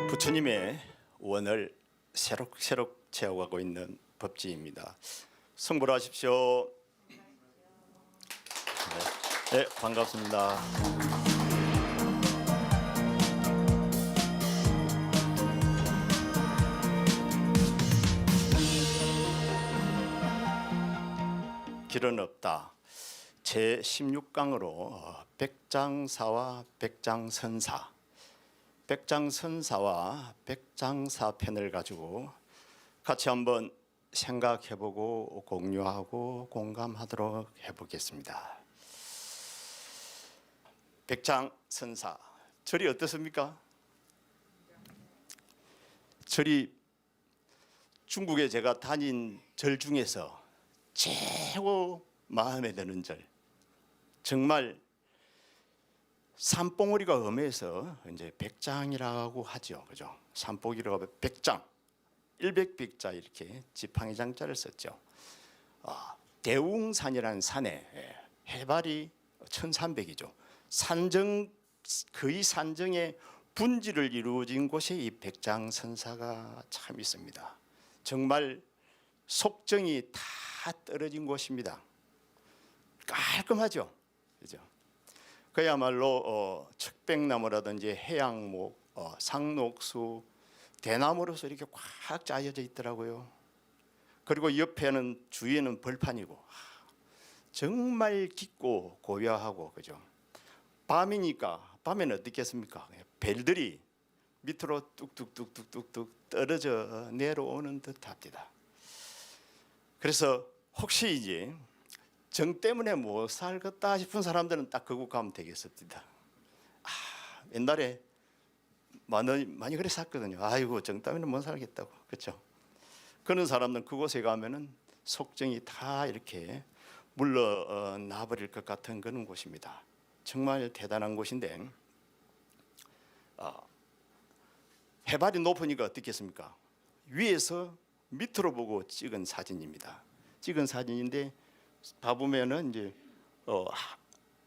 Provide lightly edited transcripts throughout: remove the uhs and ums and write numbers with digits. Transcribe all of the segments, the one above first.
부처님의 원을 새록새록 채워가고 있는 법지입니다. 성불 하십시오. 네, 반갑습니다. 길은 없다. 제16강으로 백장사와 백장선사, 백장선사와 백장사 편을 가지고 같이 한번 생각해보고 공유하고 공감하도록 해보겠습니다. 백장선사, 절이 어떻습니까? 절이 중국에 제가 다닌 절 중에서 최고 마음에 드는 절, 정말 산봉우리가 엄해서 이제 백장이라고 하죠, 그죠? 산봉우리가 백장, 일백백자 이렇게 지팡이 장자를 썼죠. 대웅산이라는 산에 해발이 1300이죠. 산정, 거의 산정의 분지를 이루어진 곳에 이 백장선사가 참 있습니다. 정말 속정이 다 떨어진 곳입니다. 깔끔하죠, 그죠? 그야말로 척백나무라든지 해양목, 상록수, 대나무로서 이렇게 꽉 짜여져 있더라고요. 그리고 옆에는 주위에는 벌판이고 정말 깊고 고요하고, 그죠? 밤이니까, 밤에는 어떻겠습니까? 별들이 밑으로 뚝뚝뚝뚝뚝 떨어져 내려오는 듯합니다. 그래서 혹시 이제 정 때문에 못 살겠다 싶은 사람들은 딱 그곳 가면 되겠습니다. 옛날에 많이 그래 샀거든요. 아이고, 정 때문에 못 살겠다고, 그렇죠? 그런 사람들은 그곳에 가면은 속정이 다 이렇게 물러나 버릴 것 같은 그런 곳입니다. 정말 대단한 곳인데, 해발이 높으니까 어떻겠습니까? 위에서 밑으로 보고 찍은 사진입니다. 찍은 사진인데 봐보면은 이제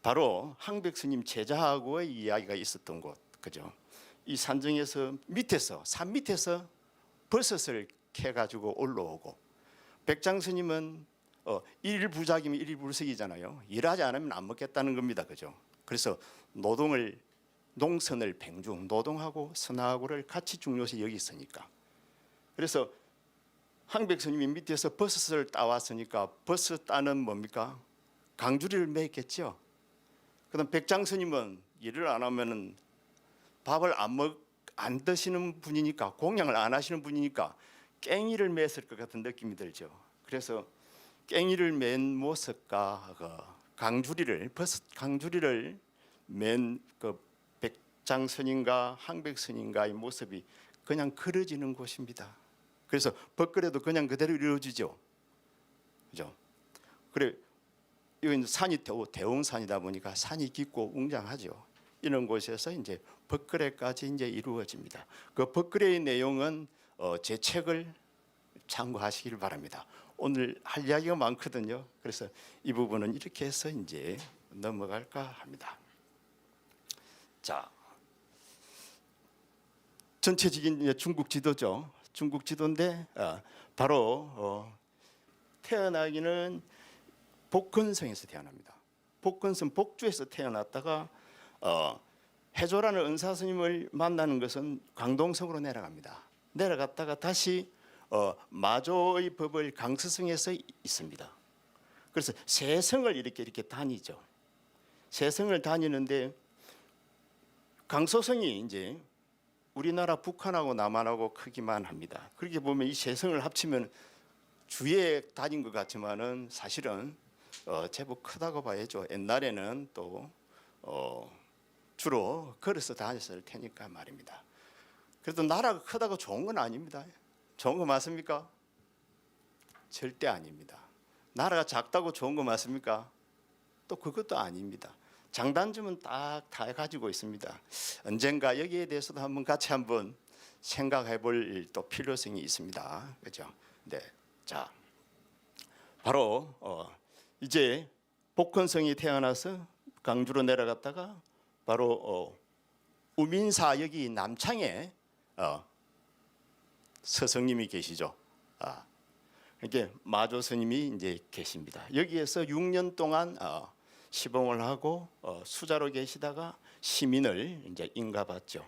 바로 항백스님 제자하고의 이야기가 있었던 곳, 그죠? 이 산정에서 밑에서, 산 밑에서 버섯을 캐가지고 올라오고, 백장스님은 일부작이면 일불석이잖아요. 일하지 않으면 안 먹겠다는 겁니다, 그죠? 그래서 농선을 뱅중, 노동하고 선하고를 같이 중요시 여기 있으니까. 그래서 항백스님이 밑에서 버섯을 따왔으니까 버섯 따는 뭡니까? 강주리를 맺겠죠. 그다음 백장스님은 일을 안 하면은 밥을 안 드시는 분이니까, 공양을 안 하시는 분이니까 깽이를 맸을 것 같은 느낌이 들죠. 그래서 깽이를 맨 모습과 강주리를, 버섯 강주리를 맨 그 백장스님과 항백스님과의 모습이 그냥 그려지는 곳입니다. 그래서 벗그려도 그냥 그대로 이루어지죠, 그죠? 그래, 이건 산이 대웅산이다 보니까 산이 깊고 웅장하죠. 이런 곳에서 이제 벗그레까지 이제 이루어집니다. 그 벗그레의 내용은 제 책을 참고하시길 바랍니다. 오늘 할 이야기가 많거든요. 그래서 이 부분은 이렇게 해서 이제 넘어갈까 합니다. 자, 전체적인 이제 중국 지도죠. 중국 지도인데 바로 태어나기는 복건성에서 태어납니다. 복건성, 복주에서 태어났다가 해조라는 은사스님을 만나는 것은 광동성으로 내려갑니다. 내려갔다가 다시 마조의 법을 강서성에서 있습니다. 그래서 세 성을 이렇게 다니죠. 세 성을 다니는데 강서성이 이제 우리나라 북한하고 남한하고 크기만 합니다. 그렇게 보면 이 세 성을 합치면 주에 다닌 것 같지만은 사실은 제법 크다고 봐야죠. 옛날에는 또 주로 걸어서 다녔을 테니까 말입니다. 그래도 나라가 크다고 좋은 건 아닙니다. 좋은 거 맞습니까? 절대 아닙니다. 나라가 작다고 좋은 거 맞습니까? 또 그것도 아닙니다. 장단점은 다 가지고 있습니다. 언젠가 여기에 대해서도 같이 한번 생각해 볼 또 필요성이 있습니다. 그죠? 네. 자, 바로 이제 복건성이 태어나서 강주로 내려갔다가 바로 우민사 여기 남창에 스승님이 계시죠. 이렇게 마조 스님이 이제 계십니다. 여기에서 6년 동안 시봉을 하고 수자로 계시다가 시민을 이제 인가받죠.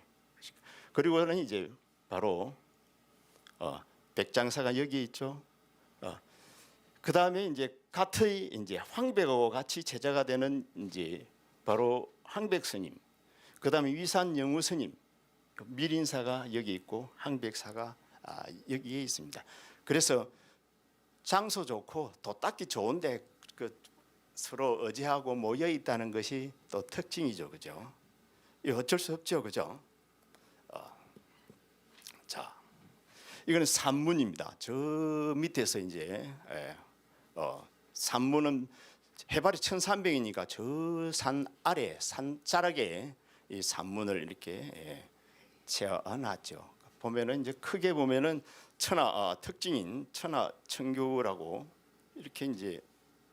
그리고는 이제 바로 백장사가 여기 있죠. 그 다음에 이제 같의 이제 황백하고 같이 제자가 되는 이제 바로 황백 스님. 그 다음에 위산 영우 스님, 밀인사가 여기 있고 황백사가 여기에 있습니다. 그래서 장소 좋고 또 닦기 좋은데 그 서로 의지하고 모여 있다는 것이 또 특징이죠, 그죠? 이 어쩔 수 없죠, 그죠? 자, 이거는 산문입니다. 저 밑에서 이제 산문은 해발이 1,300이니까 저 산 아래 산자락에 이 산문을 이렇게 채워놨죠. 보면은 이제 크게 보면은 특징인 천하청교라고 이렇게 이제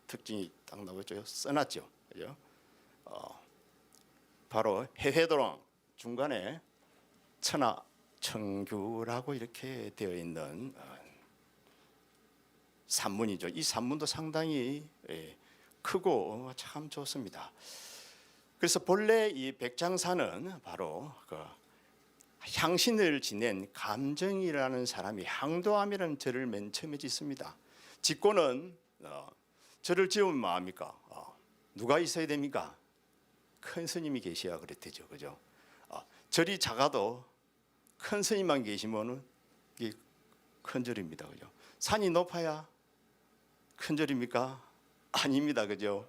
특징이 딱 나오죠. 써놨죠. 그죠? 바로 해회도랑 중간에 천하청교라고 이렇게 되어 있는 산문이죠. 이 산문도 상당히 크고 참 좋습니다. 그래서 본래 이 백장사는 바로 그 향신을 지낸 감정이라는 사람이 항도암이라는 절을 맨 처음에 짓습니다. 짓고는 절을 지으면 뭐합니까? 누가 있어야 됩니까? 큰 스님이 계셔야 그랬대죠, 그죠? 절이 작아도 큰 스님만 계시면은 이게 큰 절입니다, 그죠? 산이 높아야 큰 절입니까? 아닙니다, 그죠?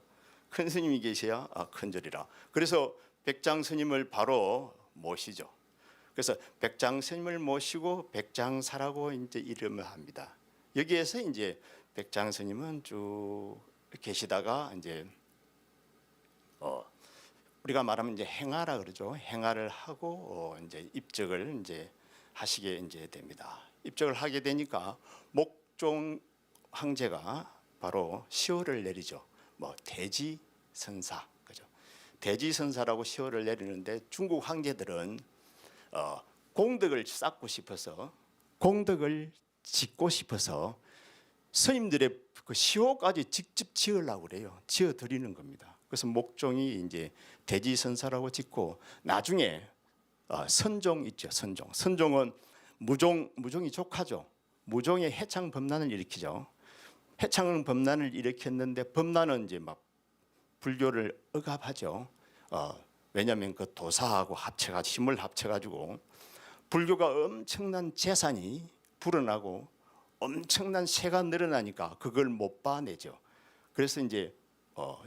큰 스님이 계셔야 큰 절이라. 그래서 백장 스님을 바로 모시죠. 그래서 백장 스님을 모시고 백장사라고 이제 이름을 합니다. 여기에서 이제 백장 스님은 쭉 계시다가 이제 우리가 말하면 이제 행하라 그러죠. 행하를 하고 이제 입적을 이제 하시게 이제 됩니다. 입적을 하게 되니까 목종 황제가 바로 시호를 내리죠. 뭐 대지선사, 그죠? 대지선사라고 시호를 내리는데 중국 황제들은 공덕을 쌓고 싶어서 공덕을 짓고 싶어서 스님들의 그 시호까지 직접 지으려고 그래요. 지어 드리는 겁니다. 그래서 목종이 이제 대지선사라고 짓고 나중에 선종 있죠. 선종은 무종이 조카죠. 무종의 해창 범난을 일으키죠. 해창 범난을 일으켰는데 범난은 이제 막 불교를 억압하죠. 왜냐하면 그 도사하고 힘을 합쳐가지고 불교가 엄청난 재산이 불어나고 엄청난 세가 늘어나니까 그걸 못 봐내죠. 그래서 이제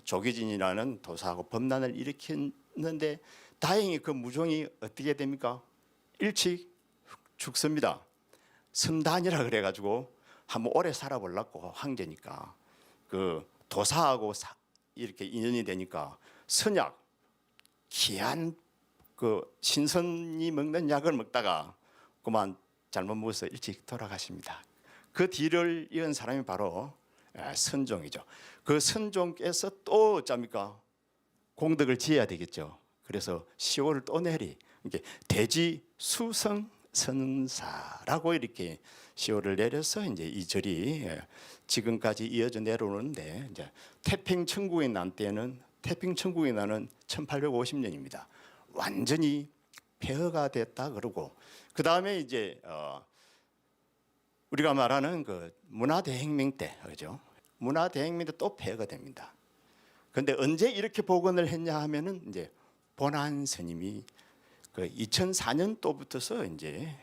조계진이라는 도사하고 범난을 일으켰는데 다행히 그 무종이 어떻게 됩니까? 일찍 죽습니다. 선단이라 그래가지고 한번 오래 살아보려고 황제니까 그 도사하고 이렇게 인연이 되니까 선약 귀한 그 신선이 먹는 약을 먹다가 그만 잘못 먹어서 일찍 돌아가십니다. 그 뒤를 이은 사람이 바로 선종이죠. 그 선종께서 또 어쩝니까? 공덕을 지어야 되겠죠. 그래서 시호를 또 내리 이게 대지수성 선사라고 이렇게 시호를 내려서 이제 이 절이 지금까지 이어져 내려오는데 이제 태평천국이 난 때는 태평천국이 나는 1850년입니다. 완전히 폐허가 됐다 그러고 그 다음에 이제 우리가 말하는 그 문화대혁명 때 그죠? 문화대혁명 때 또 폐허가 됩니다. 그런데 언제 이렇게 복원을 했냐 하면은 이제 본안 스님이 그 2004년도부터서 이제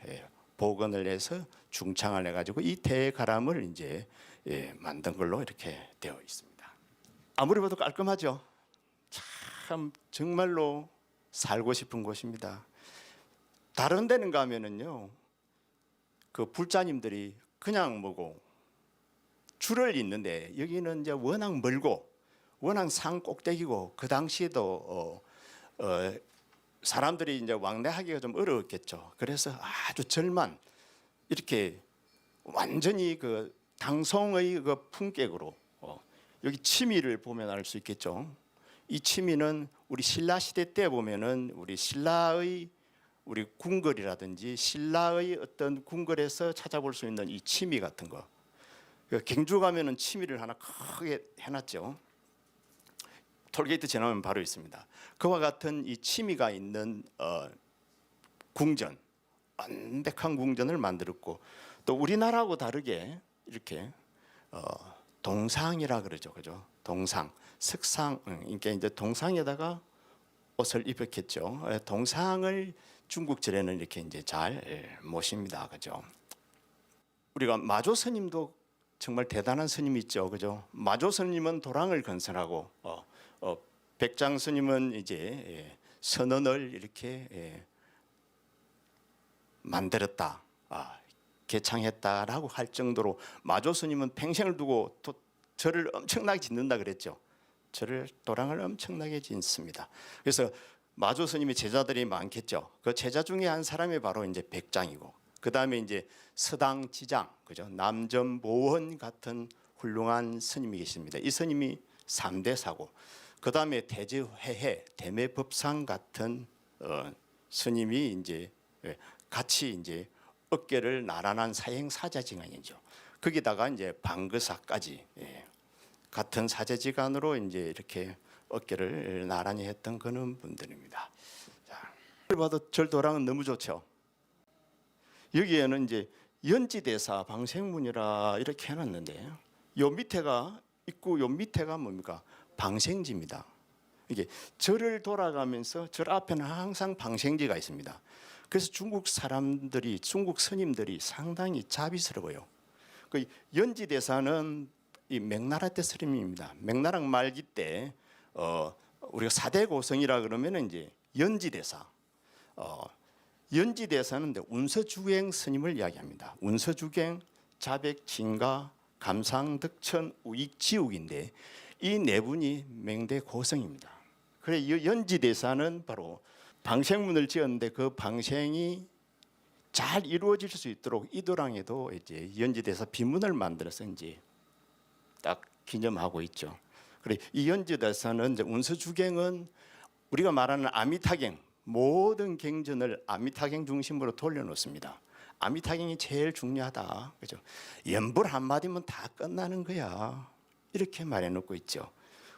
복원을 해서 중창을 해가지고 이 대가람을 이제 만든 걸로 이렇게 되어 있습니다. 아무리 봐도 깔끔하죠. 참 정말로 살고 싶은 곳입니다. 다른 데는 가면은요, 그 불자님들이 그냥 뭐고 줄을 잇는데 여기는 이제 워낙 멀고 워낙 산 꼭대기고 그 당시에도 사람들이 이제 왕래하기가 좀 어려웠겠죠. 그래서 아주 절만 이렇게 완전히 그 당송의 그 품격으로 여기 치미를 보면 알 수 있겠죠. 이 치미는 우리 신라 시대 때 보면은 우리 신라의 우리 궁궐이라든지 신라의 어떤 궁궐에서 찾아볼 수 있는 이 치미 같은 거. 경주 가면은 치미를 하나 크게 해놨죠. 톨게이트 지나면 바로 있습니다. 그와 같은 이 치미가 있는 궁전, 완벽한 궁전을 만들었고, 또 우리나라하고 다르게 이렇게 동상이라 그러죠, 그죠? 동상, 석상, 그러니까 이제 동상에다가 옷을 입혔겠죠. 동상을 중국 절에는 이렇게 이제 잘 모십니다, 그죠? 우리가 마조 스님도 정말 대단한 스님이 있죠, 그죠? 마조 스님은 도랑을 건설하고, 백장 스님은 이제 선언을 이렇게 만들었다, 개창했다라고 할 정도로 마조 스님은 평생을 두고 절을 엄청나게 짓는다 그랬죠. 절을 도랑을 엄청나게 짓습니다. 그래서 마조 스님의 제자들이 많겠죠. 그 제자 중에 한 사람이 바로 이제 백장이고, 그 다음에 이제 서당지장, 그죠? 남점보원 같은 훌륭한 스님이 계십니다. 이 스님이 3대사고, 그 다음에 대제회해, 대매법상 같은 스님이 이제 같이 이제 어깨를 나란한 사행사자지간이죠. 거기다가 이제 방거사까지 같은 사제지간으로 이제 이렇게 어깨를 나란히 했던 그런 분들입니다. 자, 봐도 절도랑은 너무 좋죠. 여기에는 이제 연지대사 방생문이라 이렇게 해놨는데, 요 밑에가 있고 요 밑에가 뭡니까? 방생지입니다. 이게 절을 돌아가면서 절 앞에는 항상 방생지가 있습니다. 그래서 중국 사람들이, 중국 스님들이 상당히 자비스러워요. 그 연지대사는 이 명나라 때 스님입니다. 명나라 말기 때 우리가 사대 고성이라 그러면 이제 연지대사, 연지대사는 운서주행 스님을 이야기합니다. 운서주행, 자백, 진가, 감상득천, 우익지옥인데 이 네 분이 명대 고성입니다. 그래 이 연지대사는 바로 방생문을 지었는데 그 방생이 잘 이루어질 수 있도록 이 도랑에도 이제 연지대사 비문을 만들어서 이제 딱 기념하고 있죠. 그래 이 연지대사는 이제 운서주경은 우리가 말하는 아미타경, 모든 경전을 아미타경 중심으로 돌려놓습니다. 아미타경이 제일 중요하다, 그죠? 연불 한 마디면 다 끝나는 거야, 이렇게 말해놓고 있죠.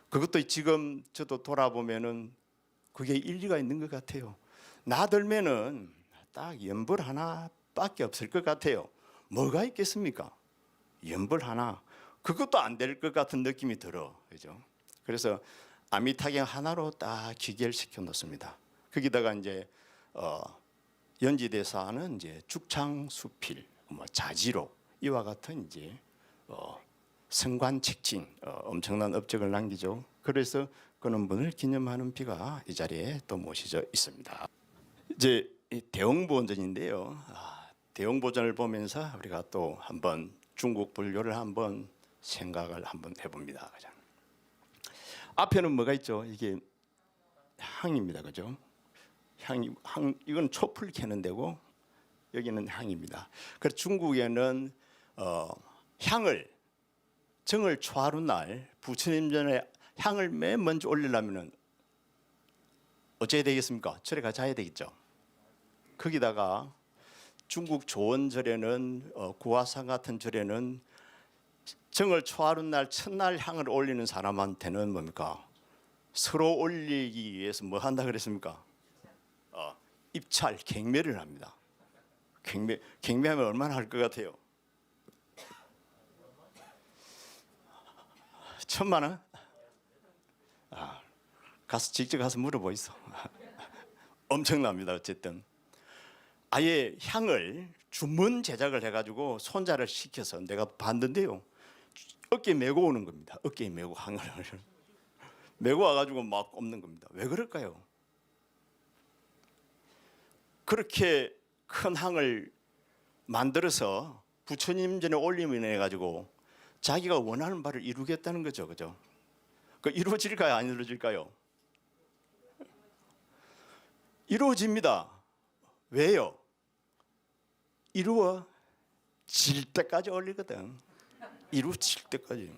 그것도 지금 저도 돌아보면은 그게 일리가 있는 것 같아요. 나들면은 딱 연불 하나밖에 없을 것 같아요. 뭐가 있겠습니까? 연불 하나. 그것도 안 될 것 같은 느낌이 들어, 그죠? 그래서 아미타경 하나로 딱 기결시켜 놓습니다. 거기다가 이제 연지대사는 이제 죽창수필, 자지록 이와 같은 이제 성관책진 엄청난 업적을 남기죠. 그래서 그런 분을 기념하는 비가 이 자리에 또 모셔져 있습니다. 이제 대웅보전인데요. 대웅보전을 보면서 우리가 또 한번 중국 불교를 한번 생각을 한번 해봅니다. 그죠? 앞에는 뭐가 있죠? 이게 향입니다, 그죠? 향 이건 촛불 켜는 데고 여기는 향입니다. 그래서 중국에는 향을 정을 초하루 날 부처님 전에 향을 맨 먼저 올리려면은 어째야 되겠습니까? 절에 가야 되겠죠. 거기다가 중국 조원절에는 구화상 같은 절에는 정을 초하루 날 첫날 향을 올리는 사람한테는 뭡니까? 서로 올리기 위해서 뭐 한다 그랬습니까? 입찰, 경매를 합니다. 경매하면 얼마나 할 것 같아요? 1,000만 원? 가서 직접 가서 물어보이소. 엄청납니다. 어쨌든 아예 향을 주문 제작을 해가지고 손자를 시켜서 내가 봤는데요, 어깨에 메고 오는 겁니다. 어깨에 메고 향을 메고 와가지고 막 꼽는 겁니다. 왜 그럴까요? 그렇게 큰 향을 만들어서 부처님 전에 올림을 해가지고 자기가 원하는 바를 이루겠다는 거죠, 그죠? 그 이루어질까요, 안 이루어질까요? 이루어집니다. 왜요? 이루어질 때까지 올리거든. 이루어질 때까지,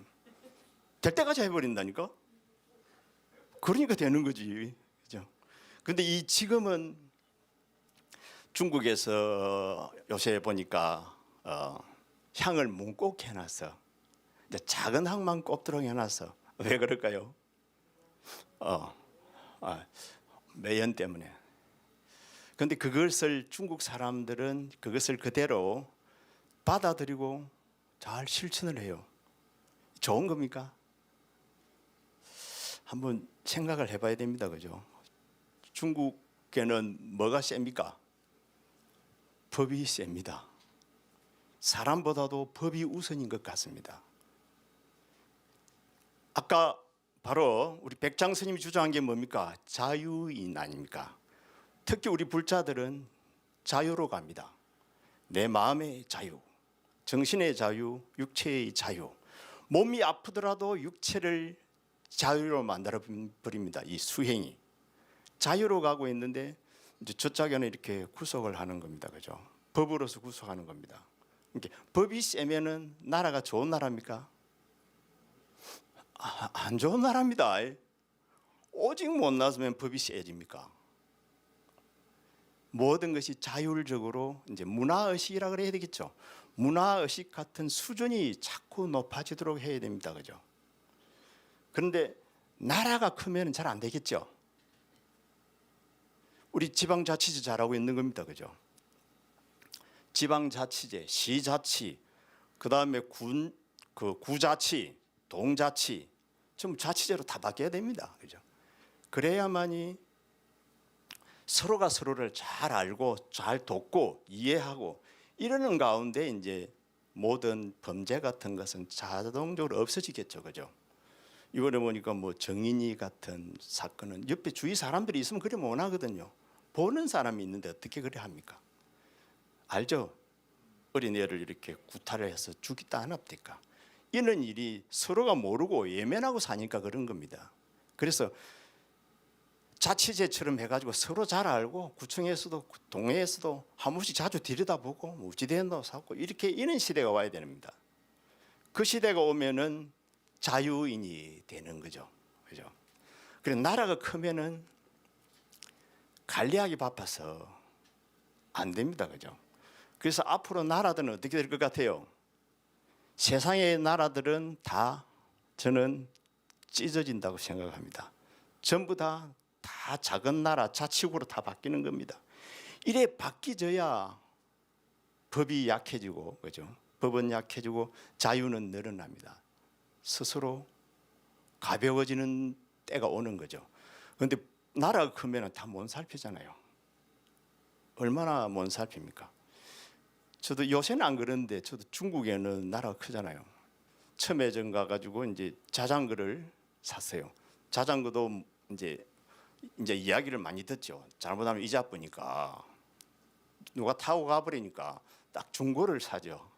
될 때까지 해버린다니까. 그러니까 되는 거지, 그죠? 근데 이 지금은 중국에서 요새 보니까 향을 뭉꼭 해놨어. 이제 작은 향만 꼽도록 해놨어. 왜 그럴까요? 매연 때문에. 그런데 그것을 중국 사람들은 그것을 그대로 받아들이고 잘 실천을 해요. 좋은 겁니까? 한번 생각을 해봐야 됩니다. 그죠? 중국에는 뭐가 셉니까? 법이 셉니다. 사람보다도 법이 우선인 것 같습니다. 아까 바로 우리 백장 스님이 주장한 게 뭡니까? 자유인 아닙니까? 특히 우리 불자들은 자유로 갑니다. 내 마음의 자유, 정신의 자유, 육체의 자유. 몸이 아프더라도 육체를 자유로 만들어 버립니다. 이 수행이 자유로 가고 있는데 이제 저짝에는 이렇게 구속을 하는 겁니다. 그죠? 법으로서 구속하는 겁니다. 그러니까 법이 세면은 나라가 좋은 나라입니까? 안 좋은 나라입니다. 오직 못 나서면 법이 세집니까? 모든 것이 자율적으로 이제 문화의식이라 그래야 되겠죠. 문화의식 같은 수준이 자꾸 높아지도록 해야 됩니다. 그죠? 그런데 나라가 크면 잘 안 되겠죠. 우리 지방자치제 잘하고 있는 겁니다. 그죠? 지방자치제, 시자치, 그다음에 구자치, 동자치, 좀 자치제로 다 바뀌어야 됩니다. 그죠? 그래야만이 서로가 서로를 잘 알고 잘 돕고 이해하고 이러는 가운데 이제 모든 범죄 같은 것은 자동적으로 없어지겠죠. 그죠? 이번에 보니까 뭐 정인이 같은 사건은 옆에 주위 사람들이 있으면 그래 못 하거든요. 보는 사람이 있는데 어떻게 그래 합니까? 알죠? 어린애를 이렇게 구타를 해서 죽이다 안 합니까? 이런 일이 서로가 모르고 예면하고 사니까 그런 겁니다. 그래서 자치제처럼 해가지고 서로 잘 알고 구청에서도 동네에서도 한 번씩 자주 들여다보고 무지대도 사고 이렇게 이런 시대가 와야 됩니다. 그 시대가 오면은 자유인이 되는 거죠. 그죠? 그래서 나라가 크면은 관리하기 바빠서 안 됩니다. 그죠? 그래서 앞으로 나라들은 어떻게 될 것 같아요? 세상의 나라들은 다 저는 찢어진다고 생각합니다. 전부 다 작은 나라 자치국으로 다 바뀌는 겁니다. 이래 바뀌어야 법이 약해지고, 그죠? 법은 약해지고 자유는 늘어납니다. 스스로 가벼워지는 때가 오는 거죠. 그런데 나라가 크면 다 못 살피잖아요. 얼마나 못 살핍니까? 저도 요새는 안 그런데 저도 중국에는 나라가 크잖아요. 처음에 전 가가지고 이제 자전거를 샀어요. 자전거도 이제 이야기를 많이 듣죠. 잘못하면 이자 뿌니까 누가 타고 가버리니까 딱 중고를 사죠.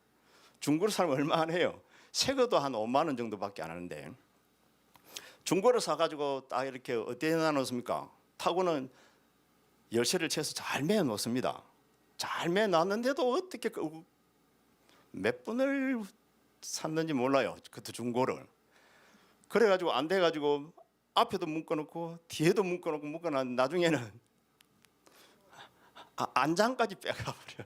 중고를 사면 얼마 안 해요. 새 것도 한 5만 원 정도밖에 안 하는데 중고를 사가지고 딱 이렇게 어디에 놔놓습니까? 타고는 열쇠를 채서 잘 매어 놓습니다. 잘 매어 놨는데도 어떻게 몇 분을 샀는지 몰라요. 그것도 중고를. 그래가지고 안 돼가지고 앞에도 묶어놓고 뒤에도 묶어놓고 나중에는 안장까지 빼가버려.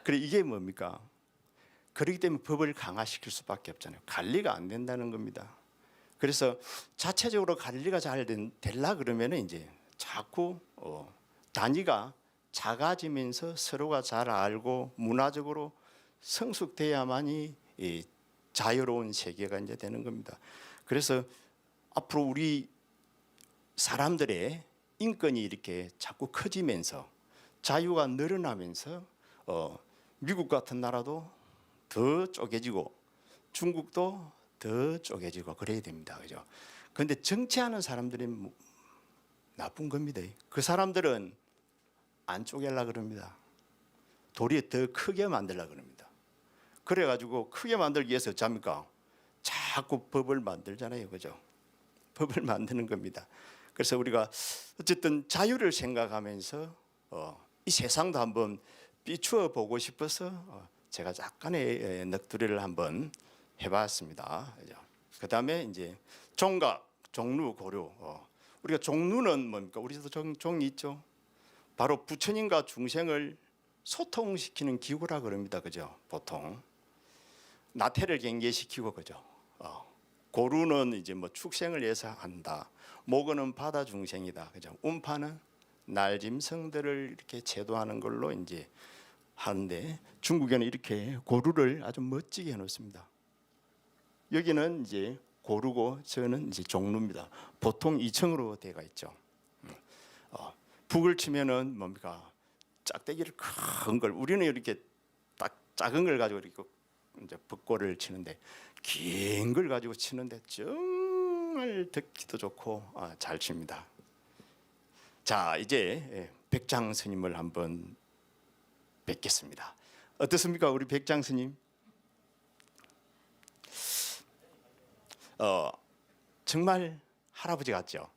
그래 이게 뭡니까? 그렇기 때문에 법을 강화시킬 수밖에 없잖아요. 관리가 안 된다는 겁니다. 그래서 자체적으로 관리가 잘 되려 그러면 이제 자꾸 단위가 작아지면서 서로가 잘 알고 문화적으로 성숙돼야만이 이 자유로운 세계가 이제 되는 겁니다. 그래서 앞으로 우리 사람들의 인권이 이렇게 자꾸 커지면서 자유가 늘어나면서 미국 같은 나라도 더 쪼개지고 중국도 더 쪼개지고 그래야 됩니다. 그죠? 그런데 정치하는 사람들이 나쁜 겁니다. 그 사람들은 안 쪼개려 그럽니다. 도리어 더 크게 만들려 그럽니다. 그래가지고 크게 만들기 위해서 어쩝니까? 자꾸 법을 만들잖아요. 그죠? 법을 만드는 겁니다. 그래서 우리가 어쨌든 자유를 생각하면서 이 세상도 한번 비추어 보고 싶어서 제가 약간의 넋두리를 한번 해봤습니다. 그 다음에 이제 종각, 종루, 고려. 우리가 종루는 뭡니까? 우리도 종이 있죠. 바로 부처님과 중생을 소통시키는 기구라 그럽니다. 그죠? 보통 나태를 경계시키고 그죠? 고루는 이제 뭐 축생을 위해서 한다. 목어는 바다 중생이다. 그죠? 음파는 날짐승들을 이렇게 제도하는 걸로 이제 하는데 중국에는 이렇게 고루를 아주 멋지게 해놓습니다. 여기는 이제 고루고 저는 이제 종루입니다. 보통 2층으로 되어 있죠. 북을 치면은 뭡니까? 짝대기를 큰 걸 우리는 이렇게 딱 작은 걸 가지고 이렇게 이제 벚골을 치는데 긴 걸 가지고 치는데 정말 듣기도 좋고 잘 칩니다. 자, 이제 백장 스님을 한번 뵙겠습니다. 어떻습니까, 우리 백장 스님? 정말 할아버지 같죠.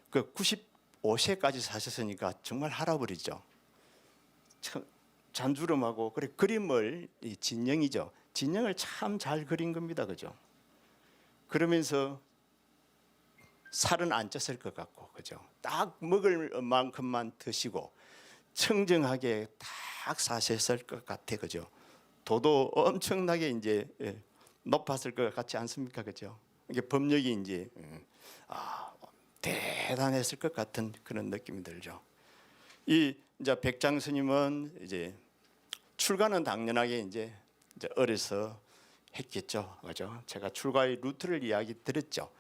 그 95세까지 사셨으니까 정말 할아버지죠. 잔주름하고 그래 그림을 진영이죠. 진영을 참 잘 그린 겁니다, 그죠? 그러면서 살은 안 쪘을 것 같고, 그죠? 딱 먹을 만큼만 드시고 청정하게 딱 사셨을 것 같아, 그죠? 도도 엄청나게 이제 높았을 것 같지 않습니까, 그죠? 이게 법력이 이제 대단했을 것 같은 그런 느낌이 들죠. 이 이제 백장 스님은 이제 출가는 당연하게 이제 어려서 했겠죠, 그죠? 제가 출가의 루트를 이야기 드렸죠.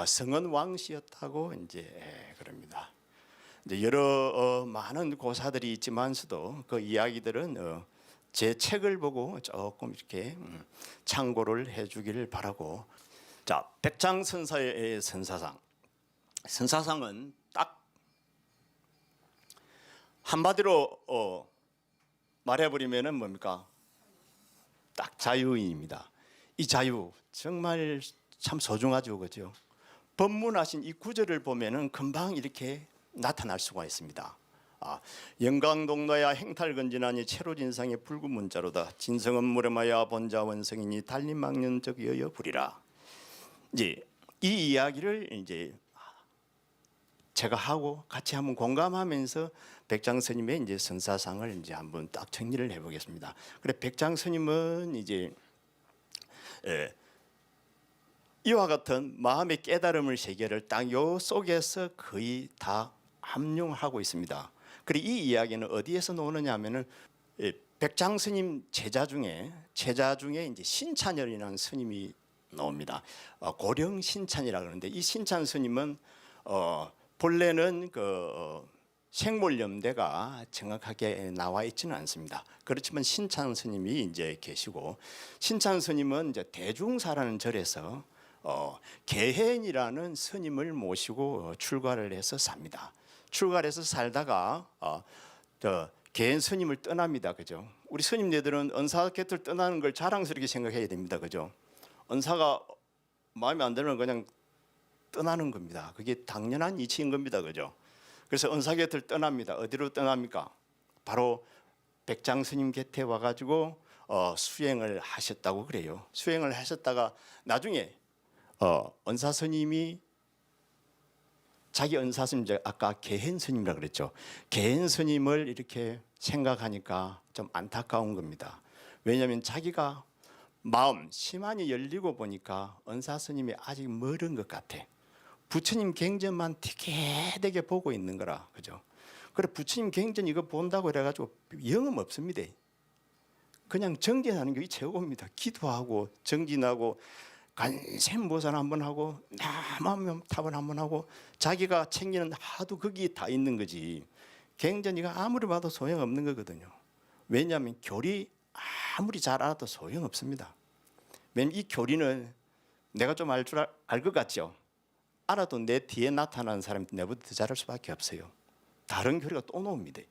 성은 왕씨였다고 이제 그럽니다. 이제 여러 많은 고사들이 있지만서도 그 이야기들은 제 책을 보고 조금 이렇게 참고를 해주기를 바라고. 자, 백장 선사의 선사상. 선사상은 딱 한마디로 말해버리면은 뭡니까? 딱 자유인입니다. 이 자유 정말 참 소중하죠, 그죠? 법문하신 이 구절을 보면은 금방 이렇게 나타날 수가 있습니다. 영광동로야 행탈건진하니 채로진상의 붉은 문자로다. 진성은 무렴하야 본자 원성이니 달림망년적이여 부리라. 이제 이 이야기를 이제 제가 하고 같이 한번 공감하면서 백장 스님의 이제 선사상을 이제 한번 딱 정리를 해보겠습니다. 그래 백장 스님은 이제 이와 같은 마음의 깨달음을 세계를 딱 요 속에서 거의 다 함용하고 있습니다. 그리고 이 이야기는 어디에서 나오느냐면은 백장 스님 제자 중에 이제 신찬열이라는 스님이 나옵니다. 고령 신찬이라 그러는데 이 신찬 스님은 본래는 그 생몰염대가 정확하게 나와 있지는 않습니다. 그렇지만 신찬 스님이 이제 계시고 신찬 스님은 이제 대중사라는 절에서 계행이라는 스님을 모시고 출가를 해서 삽니다. 출가를 해서 살다가 계행 스님을 떠납니다, 그죠? 우리 스님네들은 은사 곁을 떠나는 걸 자랑스럽게 생각해야 됩니다, 그죠? 은사가 마음에 안 들면 그냥 떠나는 겁니다. 그게 당연한 이치인 겁니다, 그죠? 그래서 은사 곁을 떠납니다. 어디로 떠납니까? 바로 백장 스님 곁에 와가지고 수행을 하셨다고 그래요. 수행을 하셨다가 나중에 은사 스님이 자기 은사 스님, 아까 계행 스님이라 그랬죠. 계행 스님을 이렇게 생각하니까 좀 안타까운 겁니다. 왜냐하면 자기가 마음 심한이 열리고 보니까 은사 스님이 아직 멀은 것 같아. 부처님 경전만 되게 보고 있는 거라, 그죠? 그래 부처님 경전 이거 본다고 그래가지고 영험 없습니다. 그냥 정진하는 게 최고입니다. 기도하고 정진하고 간샘보살 한번 하고 남함탑을 한번 하고 자기가 챙기는 하도 거기에 다 있는 거지. 경전 이거 아무리 봐도 소용 없는 거거든요. 왜냐하면 교리 아무리 잘 알아도 소용 없습니다. 왜냐면 이 교리는 내가 좀 알 것 같죠. 알아도 내 뒤에 나타나는 사람이 내보다 더 잘할 수밖에 없어요. 다른 교리가 또 나옵니다.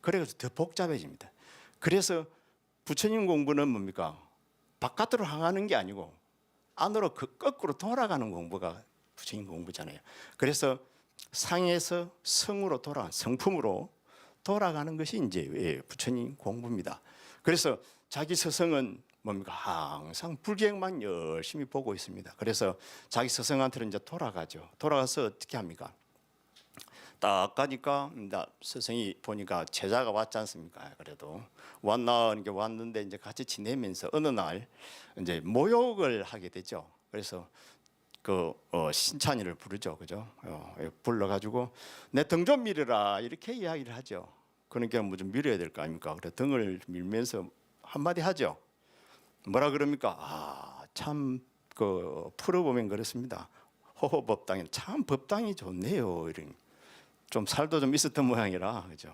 그래서 더 복잡해집니다. 그래서 부처님 공부는 뭡니까? 바깥으로 향하는 게 아니고 안으로 거꾸로 돌아가는 공부가 부처님 공부잖아요. 그래서 상에서 성으로 성품으로 돌아가는 것이 이제 부처님 공부입니다. 그래서 자기 스승은 뭡니까? 항상 불경만 열심히 보고 있습니다. 그래서 자기 스승한테는 이제 돌아가죠. 돌아가서 어떻게 합니까? 딱 가니까 스승이 보니까 제자가 왔지 않습니까? 그래도 왔나 이게 왔는데 이제 같이 지내면서 어느 날 이제 모욕을 하게 되죠. 그래서 그 신찬이를 부르죠, 그죠? 불러가지고 내 등 좀 밀어라 이렇게 이야기를 하죠. 그러니까 뭐 좀 밀어야 될 거 아닙니까? 그래 등을 밀면서 한마디 하죠. 뭐라 그럽니까? 참 그 풀어보면 그렇습니다. 호호법당에 참 법당이 좋네요. 이런 좀 살도 좀 있었던 모양이라 그죠.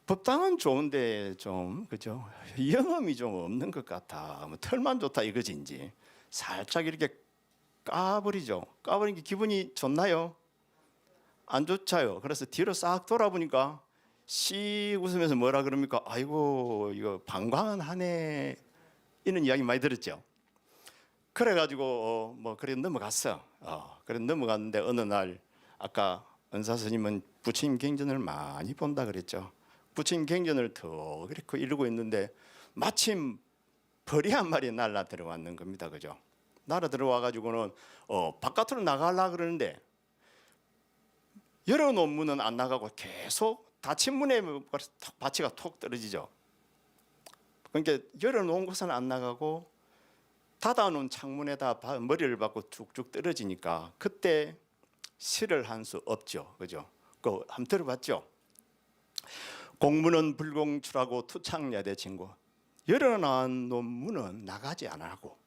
법당은 좋은데 좀 그죠. 영험이 좀 없는 것 같아. 뭐 털만 좋다 이거지인지 살짝 이렇게 까버리죠. 까버린 게 기분이 좋나요? 안 좋자요. 그래서 뒤로 싹 돌아보니까 씩 웃으면서 뭐라 그럽니까? 아이고 이거 방광은 하네. 이런 이야기 많이 들었죠. 그래가지고 뭐 그래 넘어갔어. 그래 넘어갔는데 어느 날 아까 은사 스님은 부처님 경전을 많이 본다 그랬죠. 부처님 경전을 더 그렇게 이러고 있는데 마침 벌이 한 마리 날라 들어왔는 겁니다, 그죠? 날아 들어와 가지고는 바깥으로 나가려 그러는데 열어놓은 문은 안 나가고 계속 닫힌 문에 바치가 톡 떨어지죠. 그러니까 열어놓은 곳은 안 나가고 닫아놓은 창문에다 머리를 박고 쭉쭉 떨어지니까 그때 시를 한 수 없죠, 그죠? 그 한번 들어봤죠? 공문은 불공출하고 투창야대 친구. 열어놓은 문은 나가지 않고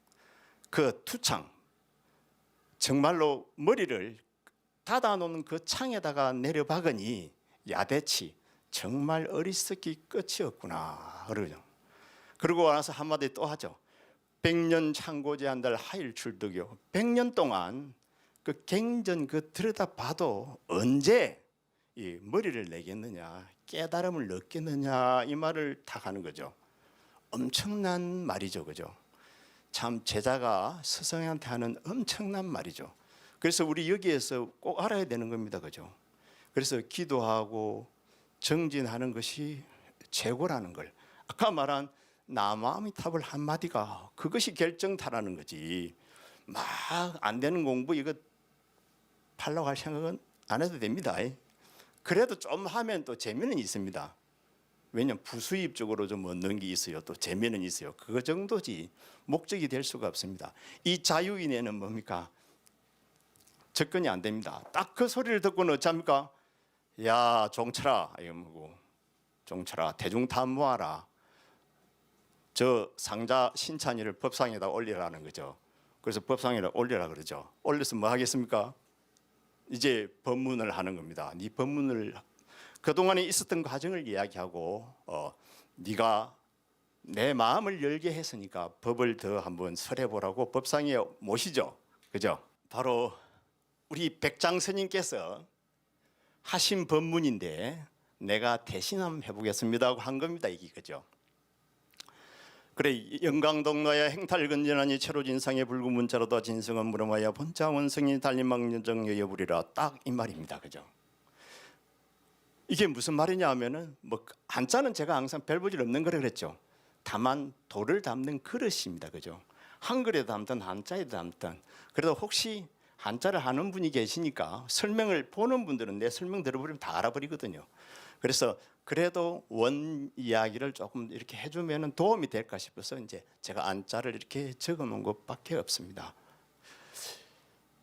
그 투창 정말로 머리를 닫아놓은 그 창에다가 내려박으니 야대치 정말 어리석기 끝이 없구나 그러죠. 그러고 나서 한마디 또 하죠. 100년 창고제 한 달 하일 출득이요. 100년 동안 그 갱전 그 들여다봐도 언제 이 머리를 내겠느냐 깨달음을 얻겠느냐 이 말을 다 하는 거죠. 엄청난 말이죠, 그죠? 참 제자가 스승한테 하는 엄청난 말이죠. 그래서 우리 여기에서 꼭 알아야 되는 겁니다, 그죠? 그래서 기도하고 정진하는 것이 최고라는 걸. 아까 말한 나마아미탑을 한마디가 그것이 결정타라는 거지. 막 안 되는 공부 이거 팔려고 할 생각은 안 해도 됩니다. 그래도 좀 하면 또 재미는 있습니다. 왜냐하면 부수입적으로 좀 얻는 게 있어요. 또 재미는 있어요. 그거 정도지 목적이 될 수가 없습니다. 이 자유인에는 뭡니까? 접근이 안 됩니다. 딱 그 소리를 듣고는 어쩝니까? 야 종철아 이거 뭐고 종철아 대중탐 모아라. 저 상자 신찬이를 법상에다 올리라는 거죠. 그래서 법상에다 올리라 그러죠. 올려서 뭐 하겠습니까? 이제 법문을 하는 겁니다. 네 법문을 그동안에 있었던 과정을 이야기하고 네가 내 마음을 열게 했으니까 법을 더 한번 설해보라고 법상에 모시죠. 그죠? 바로 우리 백장 스님께서 하신 법문인데 내가 대신 한번 해보겠습니다 하고 한 겁니다. 이게 그죠? 그래 영광동로야 행탈근전하니 체로진상의 불구문자로다 진성은 물어마야 본자 원성이 달림망정여 여부리라 딱 이 말입니다. 그죠? 이게 무슨 말이냐 하면은 뭐 한자는 제가 항상 별 볼 일 없는 거라 그랬죠. 다만 돌을 담는 그릇입니다. 그죠? 한글에 담든 한자에 담든 그래도 혹시 한자를 하는 분이 계시니까 설명을 보는 분들은 내 설명 들어버리면 다 알아버리거든요. 그래서 그래도 원 이야기를 조금 이렇게 해주면 도움이 될까 싶어서 이제 제가 안자를 이렇게 적어놓은 것밖에 없습니다.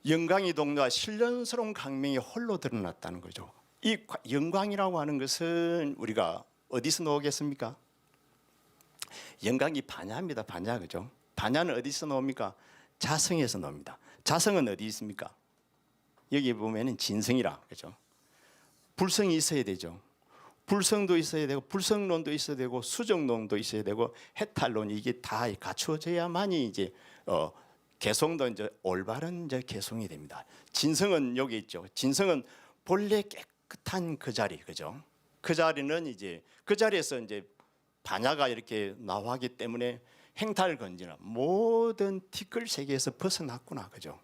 영광이 동로와 신령스러운 강명이 홀로 드러났다는 거죠. 이 영광이라고 하는 것은 우리가 어디서 나오겠습니까? 영광이 반야입니다. 반야 그죠? 반야는 어디서 나옵니까? 자성에서 나옵니다. 자성은 어디 있습니까? 여기 보면은 진성이라 그죠? 불성이 있어야 되죠. 불성도 있어야 되고 불성론도 있어야 되고 수정론도 있어야 되고 해탈론이 이게 다 갖추어져야만이 이제 개성도 이제 올바른 이제 개성이 됩니다. 진성은 여기 있죠. 진성은 본래 깨끗한 그 자리 그죠? 그 자리는 이제 그 자리에서 이제 반야가 이렇게 나와기 때문에 행탈건지나 모든 티끌 세계에서 벗어났구나 그죠?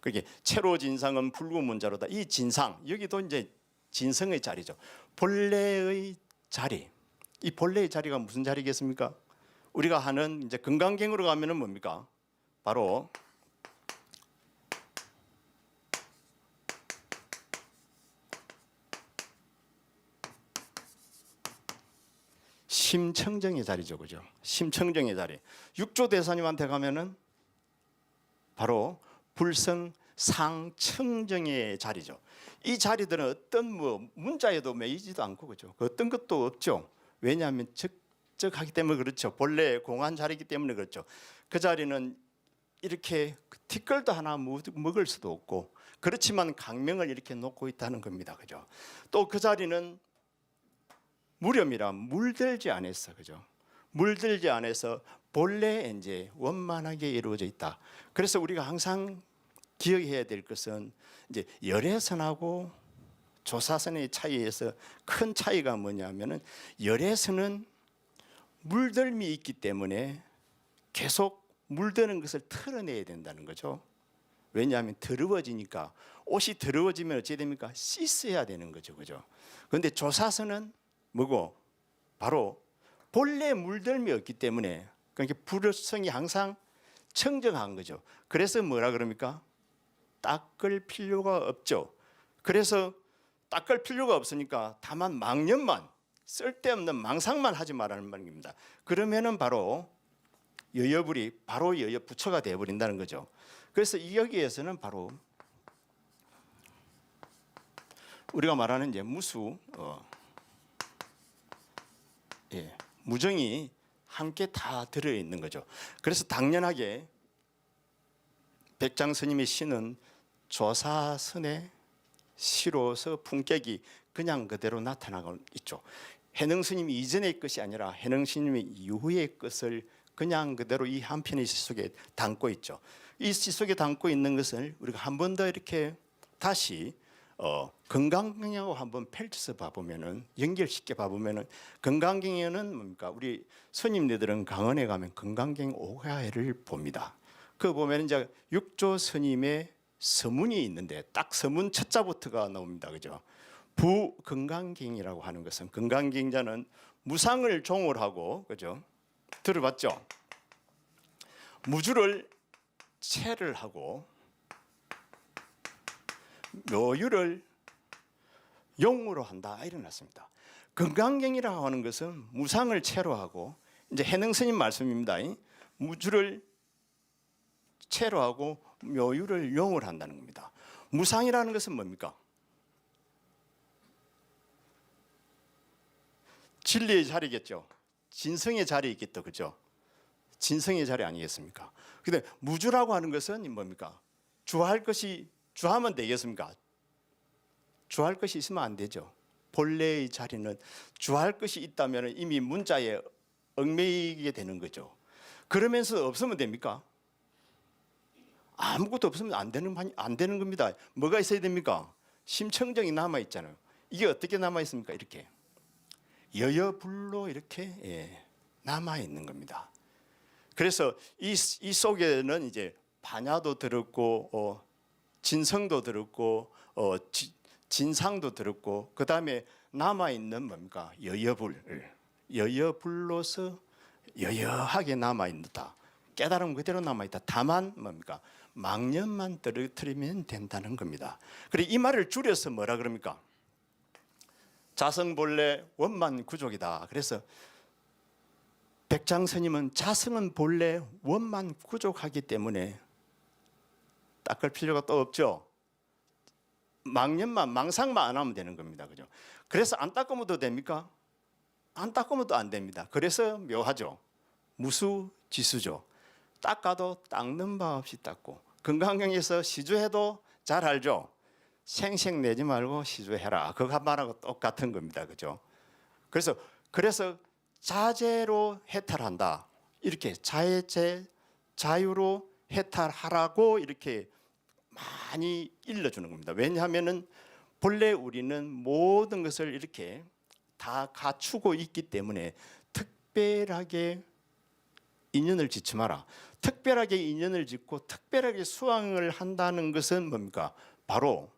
그게 체로 진상은 불구문자로다. 이 진상 여기도 이제 진성의 자리죠. 본래의 자리. 이 본래의 자리가 무슨 자리겠습니까? 우리가 하는 이제 건강경으로 가면은 뭡니까? 바로 심청정의 자리죠, 그죠? 심청정의 자리. 육조 대사님한테 가면은 바로 불성 상청정의 자리죠. 이 자리들은 어떤 뭐 문자에도 매이지도 않고, 그죠? 어떤 것도 없죠. 왜냐하면 적적하기 때문에 그렇죠. 본래 공한 자리이기 때문에 그렇죠. 그 자리는 이렇게 티끌도 하나 먹을 수도 없고, 그렇지만 강명을 이렇게 놓고 있다는 겁니다, 그죠? 또 그 자리는 무렴이라 물들지 않았어, 그죠? 물들지 않아서 본래 이제 원만하게 이루어져 있다. 그래서 우리가 항상 기억해야 될 것은 이제 열애선하고 조사선의 차이에서 큰 차이가 뭐냐면은, 열애선은 물들미 있기 때문에 계속 물드는 것을 털어내야 된다는 거죠. 왜냐하면 더러워지니까, 옷이 더러워지면 어찌 됩니까? 씻어야 되는 거죠, 그죠? 그런데 조사선은 뭐고? 바로 본래 물들미 없기 때문에, 그러니까 불효성이 항상 청정한 거죠. 그래서 뭐라 그럽니까? 닦을 필요가 없죠. 그래서 닦을 필요가 없으니까 다만 망념만, 쓸데없는 망상만 하지 말라는 말입니다. 그러면은 바로 여여불이 바로 여여 부처가 되어버린다는 거죠. 그래서 이 여기에서는 바로 우리가 말하는 이제 무수, 무정이 함께 다 들어 있는 거죠. 그래서 당연하게 백장 스님의 시는 조사선의 시로서 품격이 그냥 그대로 나타나고 있죠. 해능 스님이 이전의 것이 아니라 해능 스님의 이후의 것을 그냥 그대로 이 한 편의 시 속에 담고 있죠. 이 시 속에 담고 있는 것을 우리가 한 번 더 이렇게 다시 건강경하고 한번 펼쳐서 봐보면은, 연결시켜 봐보면은, 건강경에는 뭡니까? 우리 스님네들은 강원에 가면 건강경 오가회를 봅니다. 그 보면 이제 육조 스님의 서문이 있는데 딱 서문 첫 자부터가 나옵니다, 그죠? 부건강경이라고 하는 것은, 건강경자는 무상을 종을 하고, 그죠? 들어봤죠? 무주를 체를 하고 묘유를 용으로 한다, 이래놨습니다. 건강경이라고 하는 것은 무상을 체로 하고, 이제 해능 스님 말씀입니다. 무주를 체로 하고 묘유를 용을 한다는 겁니다. 무상이라는 것은 뭡니까? 진리의 자리겠죠. 진성의 자리이겠죠, 그죠? 진성의 자리 아니겠습니까? 근데 무주라고 하는 것은 뭡니까? 주할 것이, 주하면 되겠습니까? 주할 것이 있으면 안 되죠. 본래의 자리는 주할 것이 있다면 이미 문자에 얽매이게 되는 거죠. 그러면서 없으면 됩니까? 아무것도 없으면 안 되는 겁니다. 뭐가 있어야 됩니까? 심청정이 남아 있잖아요. 이게 어떻게 남아 있습니까? 이렇게 여여불로 이렇게 남아 있는 겁니다. 그래서 이 속에는 이제 반야도 들었고, 진성도 들었고, 진상도 들었고, 그 다음에 남아 있는 뭡니까? 여여불로서 여여하게 남아 있다. 깨달음 그대로 남아 있다. 다만 뭡니까? 망념만 떨어뜨리면 된다는 겁니다. 그리고 이 말을 줄여서 뭐라 그럽니까? 자성 본래 원만 구족이다. 그래서 백장 스님은 자성은 본래 원만 구족하기 때문에 닦을 필요가 또 없죠. 망념만, 망상만 안 하면 되는 겁니다, 그죠? 그래서 안 닦으면 됩니까? 안 닦으면 안 됩니다. 그래서 묘하죠. 무수지수죠. 닦아도 닦는 바 없이 닦고, 건강경에서 시주해도 잘 알죠. 생색 내지 말고 시주해라. 그거 한 말하고 똑같은 겁니다, 그죠? 그래서 자제로 해탈한다. 이렇게 자유로 해탈하라고 이렇게 많이 일러주는 겁니다. 왜냐하면은 본래 우리는 모든 것을 이렇게 다 갖추고 있기 때문에 특별하게 인연을 짓지 마라. 특별하게 인연을 짓고 특별하게 수행을 한다는 것은 뭡니까? 바로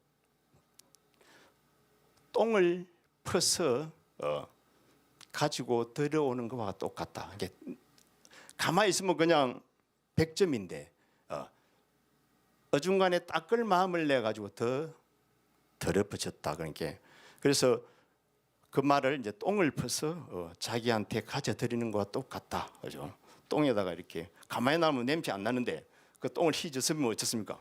똥을 퍼서 가지고 들어오는 것과 똑같다. 이게 가만히 있으면 그냥 100점인데 어중간에 닦을 마음을 내 가지고 더 더럽혀졌다. 그러니까 그래서 그 말을 이제 똥을 퍼서 자기한테 가져 드리는 거와 똑같다. 그죠? 똥에다가 이렇게 가만히 놔두면 냄새 안 나는데 그 똥을 휘저으면 어떻습니까?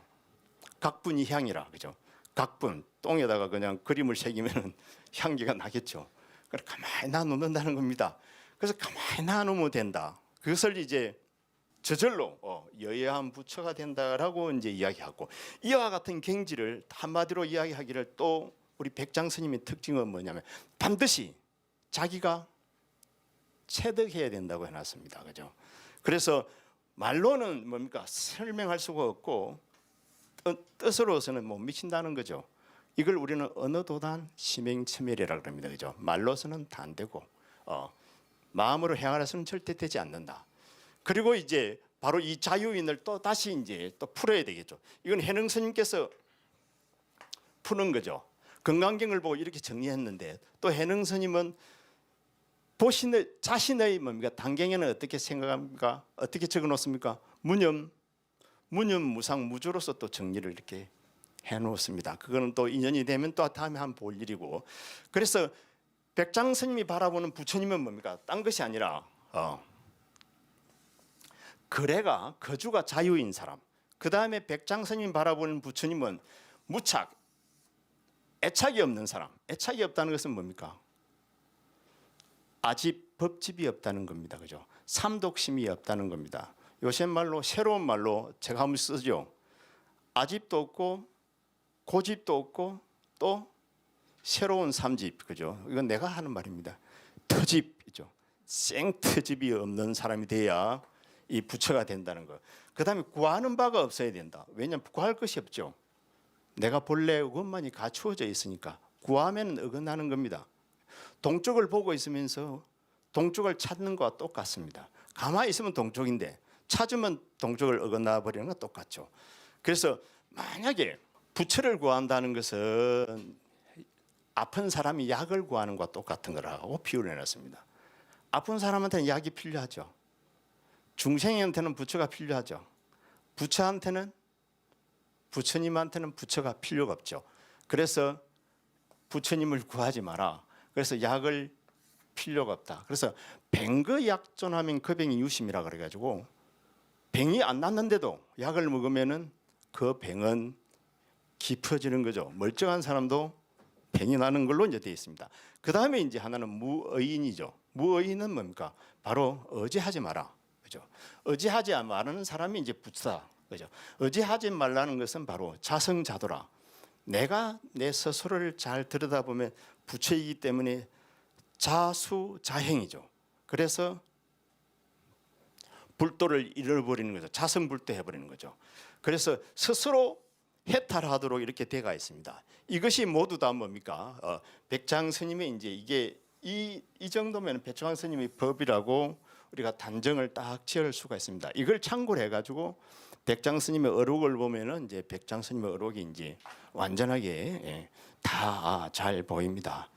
각분이 향이라. 그죠? 각분 똥에다가 그냥 그림을 새기면 향기가 나겠죠. 그래 가만히 놔놓는다는 겁니다. 그래서 가만히 놔놓으면 된다. 그것을 이제 저절로 여예한 부처가 된다라고 이제 이야기하고, 이와 같은 경지를 한마디로 이야기하기를 또 우리 백장 스님의 특징은 뭐냐면 반드시 자기가 체득해야 된다고 해놨습니다. 그죠? 그래서 말로는 뭡니까 설명할 수가 없고 뜻으로서는 못 미친다는 거죠. 이걸 우리는 언어도단 심행첨멸이라고 합니다. 그죠? 말로서는 다 안 되고 마음으로 행하라서는 절대 되지 않는다. 그리고 이제 바로 이 자유인을 또 다시 이제 또 풀어야 되겠죠. 이건 해능 스님께서 푸는 거죠. 건강경을 보고 이렇게 정리했는데 또 해능 스님은 자신의 뭡니까 단경에는 어떻게 생각합니까? 어떻게 적어놓습니까? 무념 무상 무주로서 또 정리를 이렇게 해놓습니다. 그거는 또 인연이 되면 또 다음에 한번 볼 일이고, 그래서 백장 스님이 바라보는 부처님은 뭡니까? 딴 것이 아니라 거래가 거주가 자유인 사람. 그 다음에 백장 스님이 바라보는 부처님은 무착 애착이 없는 사람. 애착이 없다는 것은 뭡니까? 아집 법집이 없다는 겁니다. 그죠? 삼독심이 없다는 겁니다. 요새 말로 새로운 말로 제가 한번 쓰죠. 아집도 없고 고집도 없고 또 새로운 삼집. 그죠? 이건 내가 하는 말입니다. 터집이죠. 생터집이 없는 사람이 돼야 이 부처가 된다는 거. 그다음에 구하는 바가 없어야 된다. 왜냐하면 구할 것이 없죠. 내가 본래 그것만이 갖추어져 있으니까 구하면 어긋나는 겁니다. 동쪽을 보고 있으면서 동쪽을 찾는 것과 똑같습니다. 가만히 있으면 동쪽인데 찾으면 동쪽을 어긋나 버리는 것과 똑같죠. 그래서 만약에 부처를 구한다는 것은 아픈 사람이 약을 구하는 것과 똑같은 거라고 비유를 해놨습니다. 아픈 사람한테는 약이 필요하죠. 중생한테는 부처가 필요하죠. 부처한테는 부처님한테는 부처가 필요가 없죠. 그래서 부처님을 구하지 마라. 그래서 약을 필요가 없다. 그래서 뱅거약존하면 그 병이 유심이라 그래가지고 병이 안 낫는데도 약을 먹으면은 그 병은 깊어지는 거죠. 멀쩡한 사람도 병이 나는 걸로 이제 되어 있습니다. 그 다음에 이제 하나는 무의인이죠. 무의인은 뭡니까? 바로 의지하지 마라. 그죠? 의지하지 말라는 사람이 이제 부처다. 그죠? 의지하지 말라는 것은 바로 자성자도라. 내가 내 스스로를 잘 들여다보면 부처이기 때문에 자수자행이죠. 그래서 불도를 잃어버리는 거죠. 자성불도 해버리는 거죠. 그래서 스스로 해탈하도록 이렇게 되어 있습니다. 이것이 모두 다 뭡니까? 백장 스님의 이제 이게 이 정도면 백장 스님의 법이라고 우리가 단정을 딱 지을 수가 있습니다. 이걸 참고를 해가지고 백장 스님의 어록을 보면은 이제 백장 스님의 어록이 이제 완전하게 다 잘 보입니다.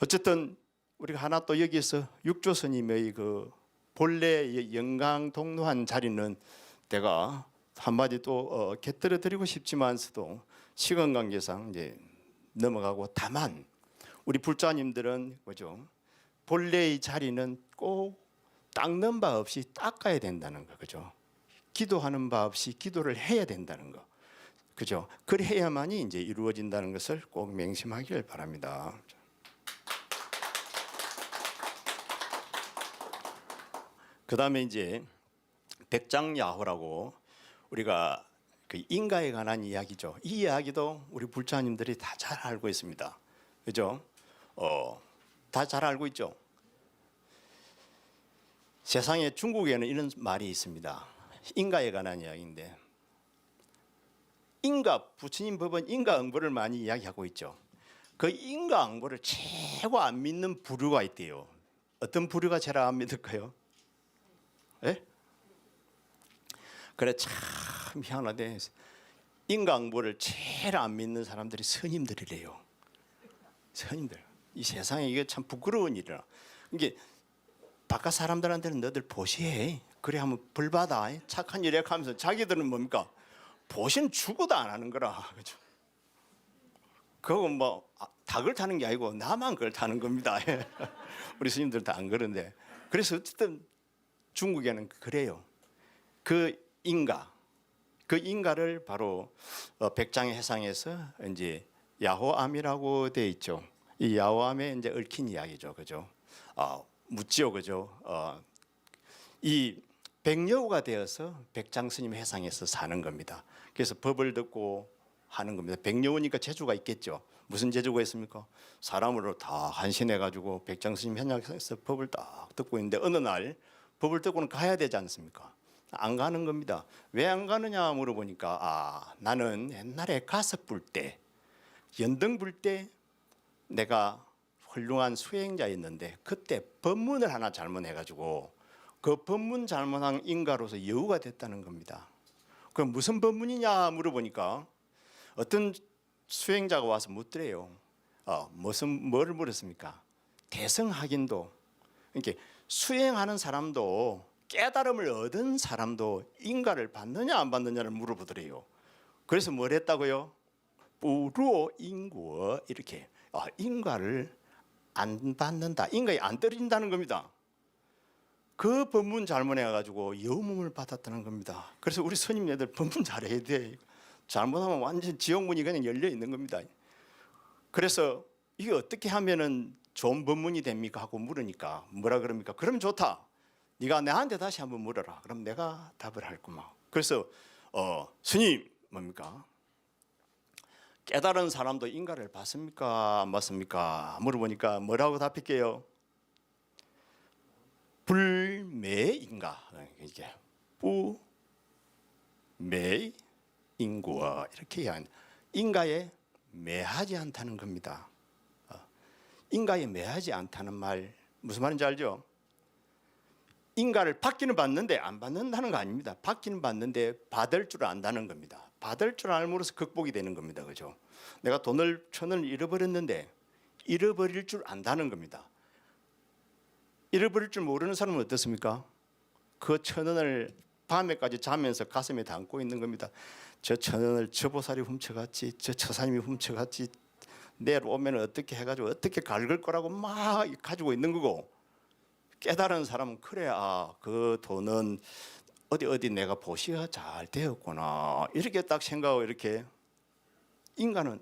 어쨌든 우리가 하나 또 여기서 육조 스님의 그 본래 영광 동로한 자리는 내가 한마디 또 곁들여 드리고 싶지만서도 시간 관계상 이제 넘어가고, 다만 우리 불자님들은 그죠? 본래의 자리는 꼭 닦는 바 없이 닦아야 된다는 거, 그죠? 기도하는 바 없이 기도를 해야 된다는 거, 그죠? 그래야만이 이제 이루어진다는 것을 꼭 명심하기를 바랍니다. 그 다음에 이제 백장야호라고 우리가 그 인가에 관한 이야기죠. 이 이야기도 우리 불자님들이 다 잘 알고 있습니다. 그죠? 다 잘 알고 있죠. 세상에 중국에는 이런 말이 있습니다. 인가에 관한 이야기인데, 인가 부처님 법은 인가응보를 많이 이야기하고 있죠. 그 인가응보를 최고 안 믿는 부류가 있대요. 어떤 부류가 제일 안 믿을까요? 예? 그래 참 희한하대. 인가응보를 제일 안 믿는 사람들이 스님들이래요. 스님들. 이 세상에 이게 참 부끄러운 일이라. 이게 바깥 사람들한테는 너들 보시해. 그래 하면 벌 받아. 착한 일 하면서 자기들은 뭡니까? 보시는 죽어도 안 하는 거라. 그죠? 그거 뭐 다 그렇다는 게 아니고 나만 그렇다는 겁니다. 우리 스님들 다 안 그런데. 그래서 어쨌든 중국에는 그래요. 그 인가를 바로 백장의 해상에서 이제 야호암이라고 돼 있죠. 이 야호암에 이제 얽힌 이야기죠, 그죠? 묻지요, 그죠? 이 백여우가 되어서 백장 스님 해상에서 사는 겁니다. 그래서 법을 듣고 하는 겁니다. 백여우니까 재주가 있겠죠. 무슨 재주가 있습니까? 사람으로 다 한신해 가지고 백장 스님 해상에서 법을 딱 듣고 있는데 어느 날 법을 듣고는 가야 되지 않습니까? 안 가는 겁니다. 왜 안 가느냐 물어보니까 나는 옛날에 가석 불 때, 연등 불 때 내가 훌륭한 수행자였는데 그때 법문을 하나 잘못해가지고 그 법문 잘못한 인가로서 여우가 됐다는 겁니다. 그럼 무슨 법문이냐 물어보니까 어떤 수행자가 와서 묻더래요. 뭐를 물었습니까? 대승학인도, 이렇게 수행하는 사람도 깨달음을 얻은 사람도 인가를 받느냐 안 받느냐를 물어보더래요. 그래서 뭘 했다고요? 뿌루어 인구어, 이렇게 인가를 안 받는다, 인가에 안 떨어진다는 겁니다. 그 법문 잘못해가지고 여우몸을 받았다는 겁니다. 그래서 우리 스님네들 법문 잘해야 돼. 잘못하면 완전 지옥문이 그냥 열려 있는 겁니다. 그래서 이게 어떻게 하면은 좋은 법문이 됩니까 하고 물으니까 뭐라 그럽니까? 그럼 좋다. 네가 내한테 다시 한번 물어라. 그럼 내가 답을 할구만. 그래서 스님 뭡니까? 깨달은 사람도 인가를 받습니까? 안 받습니까? 물어보니까 뭐라고 답할게요? 불매인가. 이게 부매인구와 이렇게 해야 합니다. 인가에 매하지 않다는 겁니다. 인가에 매하지 않다는 말 무슨 말인지 알죠? 인가를 받기는 받는데 안 받는다는 거 아닙니다. 받기는 받는데 받을 줄 안다는 겁니다. 받을 줄 알므로써 극복이 되는 겁니다. 그죠? 내가 돈을 1,000원을 잃어버렸는데 잃어버릴 줄 안다는 겁니다. 잃어버릴 줄 모르는 사람은 어떻습니까? 그 1,000원을 밤에까지 자면서 가슴에 담고 있는 겁니다. 저 1,000원을 저 보살이 훔쳐갔지, 저 처사님이 훔쳐갔지, 내일 오면 어떻게 해가지고 어떻게 갉을 거라고 막 가지고 있는 거고, 깨달은 사람은 그래, 그 돈은 어디 내가 보시가 잘 되었구나 이렇게 딱 생각하고 이렇게 인간은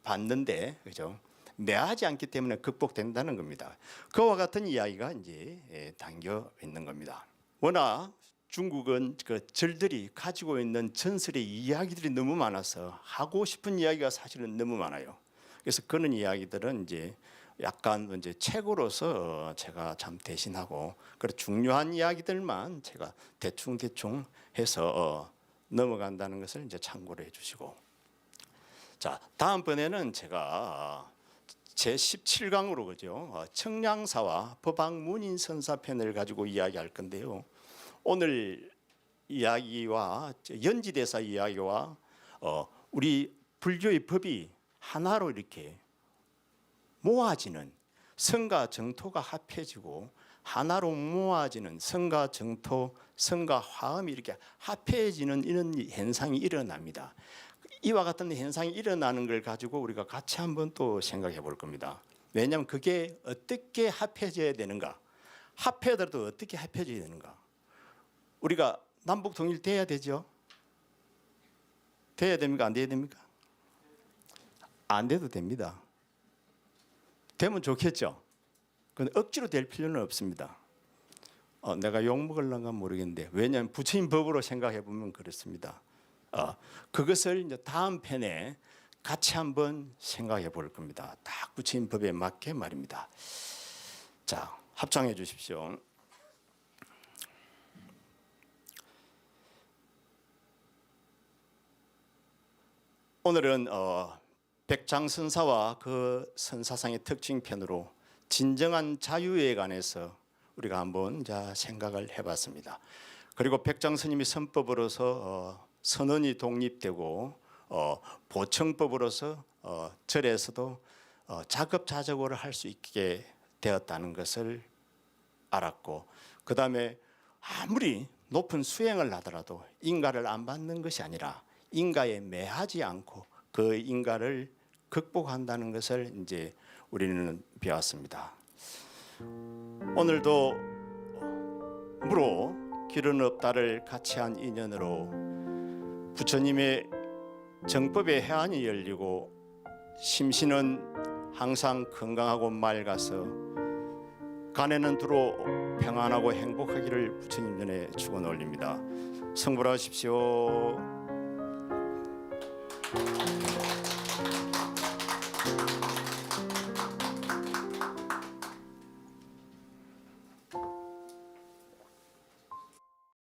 받는데, 그죠? 매하지 않기 때문에 극복된다는 겁니다. 그와 같은 이야기가 이제 담겨 있는 겁니다. 워낙 중국은 그 절들이 가지고 있는 전설의 이야기들이 너무 많아서 하고 싶은 이야기가 사실은 너무 많아요. 그래서 그런 이야기들은 이제 약간 이제 책으로서 제가 참 대신하고, 그런 중요한 이야기들만 제가 대충 해서 넘어간다는 것을 이제 참고로 해주시고, 자 다음번에는 제가 제 17강으로 그죠, 청량사와 법왕문인선사편을 가지고 이야기할 건데요. 오늘 이야기와 연지대사 이야기와 우리 불교의 법이 하나로 이렇게 모아지는, 성과 정토가 합해지고 하나로 모아지는 성과 정토, 성과 화음이 이렇게 합해지는 이런 현상이 일어납니다. 이와 같은 현상이 일어나는 걸 가지고 우리가 같이 한번 또 생각해 볼 겁니다. 왜냐하면 그게 어떻게 합해져야 되는가, 합해더라도 어떻게 합해져야 되는가. 우리가 남북 통일돼야 되죠. 돼야 됩니까? 안 돼야 됩니까? 안 돼도 됩니다. 되면 좋겠죠. 근데 억지로 될 필요는 없습니다. 내가 욕 먹을란가 모르겠는데, 왜냐하면 부처님 법으로 생각해 보면 그렇습니다. 그것을 이제 다음 편에 같이 한번 생각해 볼 겁니다. 딱 부처님 법에 맞게 말입니다. 자, 합창해 주십시오. 오늘은 백장선사와 그 선사상의 특징편으로 진정한 자유에 관해서 우리가 한번 생각을 해봤습니다. 그리고 백장스님이 선법으로서 선언이 독립되고 보청법으로서 절에서도 자급자족을 할 수 있게 되었다는 것을 알았고, 그 다음에 아무리 높은 수행을 하더라도 인가를 안 받는 것이 아니라 인가에 매하지 않고 그 인가를 극복한다는 것을 이제 우리는 배웠습니다. 오늘도 무로 길은 없다를 같이 한 인연으로 부처님의 정법의 해안이 열리고 심신은 항상 건강하고 맑아서 간에는 두루 평안하고 행복하기를 부처님 전에 축원 올립니다. 성불하십시오.